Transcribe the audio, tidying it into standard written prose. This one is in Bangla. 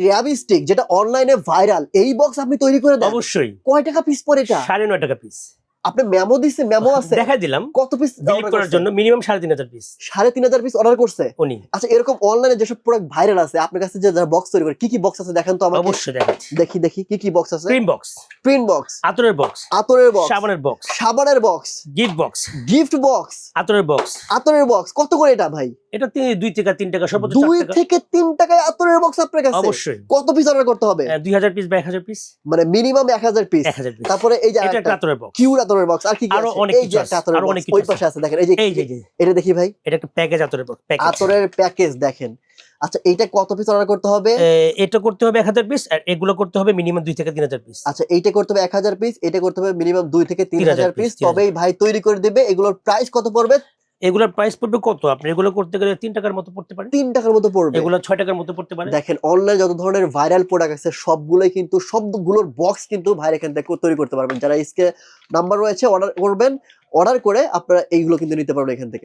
র্যাবি স্টিক যেটা অনলাইনে ভাইরাল, এই বক্স আপনি তৈরি করে দেন? অবশ্যই। কয় টাকা পিস পড়ে এটা? 9.5 টাকা পিস। আপনি মেমো দিছে, মেমো আছে? দেখাই দিলাম। কত পিস বিলিভ করার জন্য মিনিমাম 3,500 পিস। 3,500 পিস অর্ডার করছে উনি। আচ্ছা, এরকম অনলাইনে যেসব প্রোডাক্ট ভাইরাল আছে আপনার কাছে, যে যারা বক্স তৈরি করে, কি কি বক্স আছে দেখেন তো আমাকে। অবশ্যই দেখাচ্ছি। দেখি দেখি কি কি বক্স আছে। প্রিন্ট বক্স, প্রিন্ট বক্স, আতরের বক্স, আতরের বক্স, সাবানের বক্স, সাবানের box, gift box, gift box, আতরের বক্স। আতরের বক্স কত করে এটা ভাই? এটা 2 টাকা 3 টাকা, সর্বোচ্চ 4 2 টাকা। থেকে 3 টাকায় আতরের বক্স আপনার কাছে? অবশ্যই। কত পিস অর্ডার করতে হবে? 2000 পিস বা 1000 পিস, মানে মিনিমাম 1000 পিস। 1000 পিস। তারপরে এই যে এটা একটা আতরের বক্স, কিউর আতরের বক্স, আর কি কি আরো আছে? অনেক এই যে কিছু একটা আছে, আতরের আরো অনেক বক্স, কিছু ওই আছে। পাশে আছে দেখেন, এই যে এই যে এটা দেখি ভাই। এটা একটা প্যাকেজ, আতরের বক্স প্যাকেজ। আতরের প্যাকেজ দেখেন। আচ্ছা, এইটা কত পিস অর্ডার করতে হবে? এটা করতে হবে 1000 পিস, আর এগুলো করতে হবে মিনিমাম 2 থেকে 3000 পিস। আচ্ছা, এইটা করতে হবে 1000 পিস, এটা করতে হবে মিনিমাম 2 থেকে 3000 পিস, 3000 তবেই ভাই তৈরি করে দিবে। এগুলোর প্রাইস কত পড়বে? এগুলোর প্রাইস পড়বে কত? আপনি এগুলো করতে গেলে 3 টাকার মতো পড়তে পারে। 3 টাকার মতো পড়বে। এগুলো 6 টাকার মতো পড়তে পারে। দেখেন, অনলাইন যত ধরনের ভাইরাল প্রোডাক্ট আছে সবগুলোই কিন্তু, সবগুলোর বক্স কিন্তু ভাই এখান থেকে তৈরি করতে পারবেন। যারা স্ক্রিনে নাম্বার রয়েছে অর্ডার করবেন, অর্ডার করে আপনারা এইগুলো কিন্তু নিতে পারবেন এখান থেকে।